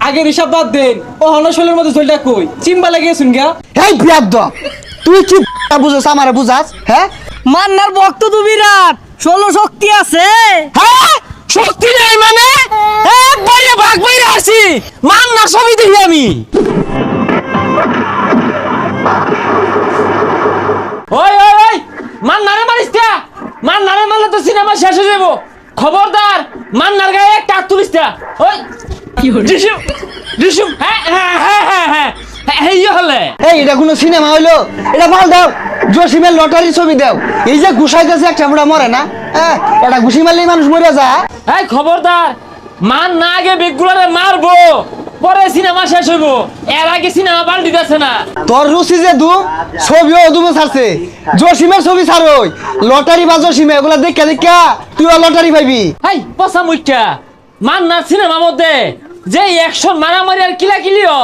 আগের হিসাব বাদ দেন ও হনশলের মধ্যে চলটা কই চিম্বা লাগিয়েছুন গা। এই বিয়াদ্দ তুই কি বুঝাস আমারে বুঝাস? হ্যাঁ মান্নার ভক্ত তো বিরাট, 16 শক্তি আছে। হ্যাঁ শক্তি নেই মানে একবারে ভাগ বাইরে আসি মান্নার ছবি দেখি আমি। ওই ওই ওই মান্নারে মারিস তা, মান্নারে মারলে তো সিনেমা শেষ হয়ে যাবো। খবরদার মান্নার গায়ে একটা হাত তুলিস তা। ওই ডিসুম ডিসুম হ্যাঁ হ্যাঁ হ্যাঁ হ্যাঁ হ্যাঁ এই হলে এই এটা কোনো সিনেমা হইলো? এটা ভাল দাও, জসিমের লটারি ছবি দাও। এই যে ঘুষাইতেছে একটা বুড়া মরে না, এটা ঘুষি মারলেই মানুষ মরে যায়। এই খবরদার মান না আগে বেগুলারে মারবো পরে সিনেমা শেষ হইবো, এর আগে সিনেমা পাল্টি দিতেছে না। তোর রুচি যে ছবিও দুমে ছাড়ছে, জসিমের ছবি ছাড়ই লটারি বা জসিমে এগুলা দেখা দেখা তুইও লটারি পাইবি। এই পচা মুখ্যা মান্নার সিনেমার মধ্যে যে অ্যাকশন মারামারি আর কিলাকিলিও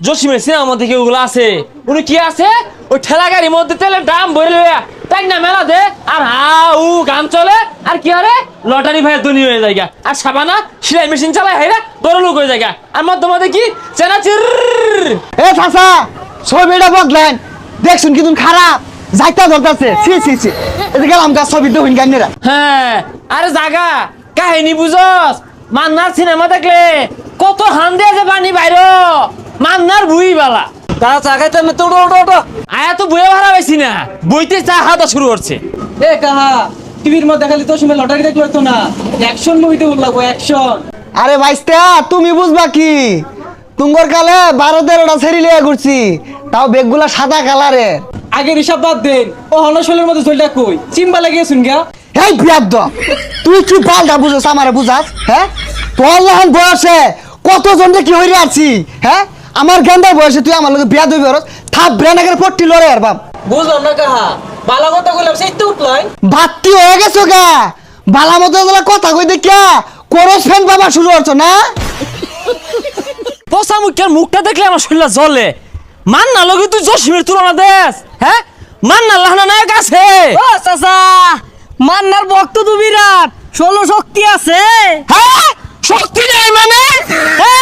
জসিমের সিনেমার মধ্যে কি ওগুলো আছে? উনি কি আছে ওই ঠেলা গাড়ির মধ্যে তেলের দাম ভরে লইয়া তাই না মেলা দে আর হাউ গান চলে আর কি আরে লটারি ভাইয়ের ধনী হয়ে যায় আর সাবানা সেলাই মেশিন চালায় হাইরা বড় লোক হয়ে যায় আর মধ্যে মধ্যে কি চেনা চির। এ চাচা ছবিটা বদলেন, দেখছুন কি তুমি খারাপ যাইতা ধরতেছে। ছি ছি ছি এদিকে গেলাম গা ছবি দেখুন গাইনেরা। হ্যাঁ আরে জাগা কাহিনী বুঝস? মান্নার সিনেমা দেখলে কত হান দিয়ে যে পানি বাইর মান্নার বুই বালা তা চাগাইতে আমি তো ওটো আয়া তো বইয়ে ভাড়া পাইছি না, বইতে চা হাতা শুরু করছে। এ কাহা টিভির মধ্যে খালি তো সময় লটারি দেখলে তো না, অ্যাকশন মুভিতে লাগবো অ্যাকশন। আরে ভাইস্তা তুমি বুঝবা কি, তুঙ্গর কালে 12-13টা ছেড়ি লিয়ে ঘুরছি, তাও বেগগুলা সাদা কালারের। আগের হিসাব বাদ দেন ও হনশলের মধ্যে চলটা কই চিম্বা লাগিয়েছুন গা। এই বিয়াদ্দ তুই কি পাল্টা বুঝাস আমারে বুঝাস? হ্যাঁ তোর যখন বয়সে কতজন যে কি হইরে আছি, হ্যাঁ আমার গেন্দার বয়সে তুই আমার লোক বিয়া দই বেরোস থাপ ব্রেনাকের পট্টি লড়ে আর বাপ। বুঝলাম না কাহা বালা কথা কইলাম সেই তো উঠলাই বাত্তি হয়ে গেছো গা, বালা মতো কথা কই দেখিয়া করস ফ্যান বাবা শুরু করছো না। পচা মুখের মুখটা দেখলে আমার শরীরটা জ্বলে। মান্না লগে তুই জসিমের তুলনা দেস? হ্যাঁ মান্নার লাহানা নায়ক আছে। ও চাচা, মান্নার ভক্ত তো বিরাট, 16 শক্তি আছে। হ্যাঁ শক্তি নেই মানে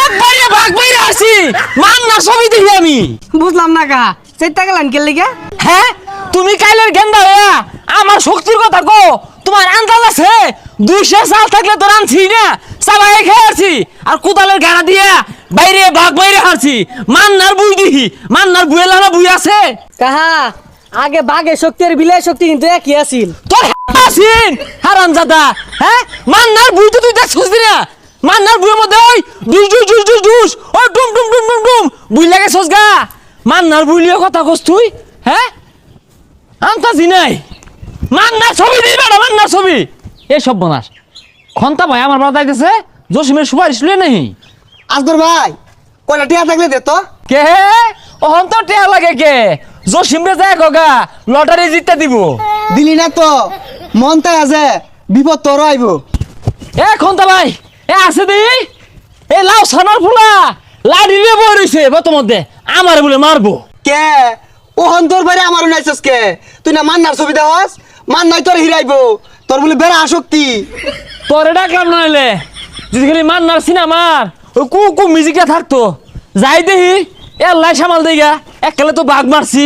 একবারে ভাগ বাইরে আসি মান্নার ছবি দেখি আমি। বুঝলাম না কা চেষ্টা গেলেন কে লিগা? হ্যাঁ তুমি কাইলের গেন্দা হইয়া আমার শক্তির কথা কো, তোমার আন্দাজ আছে 200 সাল থাকলে তো রানছি না সবাই খেয়ে আসছি আর কোদালের গাড়া দিয়া বাইরে ভাগ বাইরে হারছি। মান্নার বুই দিহি, মান্নার বুয়ে লানা বুই আছে। কাহা আগে বাঘের শক্তি আর বিলের শক্তি কিন্তু একই আছিল। তোর আসিন হারামজাদা। হ্যাঁ মান্নার বুই তো তুই দেখছিস না, মান্নার বুয়ের মধ্যে ওই দুস দুস দুস দুস দুস ওই ডুম ডুম ডুম ডুম ডুম বুই লাগে সসগা। মান্নার বুইলিও কথা কস তুই? হ্যাঁ আন্তাজি নাই মান্নার ছবি দিই বেড়া, মান্নার ছবি। এই সব বনাস খন্তা ভাই আমার বাড়া যাইতেছে জসিমের সুপারিশ লুয়ে নেই। আসগর ভাই কয়টা টিয়া থাকলে দে তো। কে ওহন তো টেয়া লাগে কে জসিমরে যায় গগা লটারি জিততে দিব। দিলি না তো মন তাই আছে, বিপদ তোর আইব। এ খন্তা ভাই এ আছে দি এ লাউ সানার ফুলা লাড়ি রে বই রইছে বত মধ্যে আমারে বলে মারবো। কে ওহন তোর বাইরে আমার নাইছস কে? তুই না মান্নার ছবি দেওয়াস, মান্নাই তোর হিরাইব, তোর বলে বেড়া আসক্তি। পরে ডাকলাম নইলে যদি খালি মান্নার সিনেমার ওই কু কু মিউজিকটা থাকতো যাই দেহি এ লাই সামাল দেগা এককালে তো বাঘ মারছি।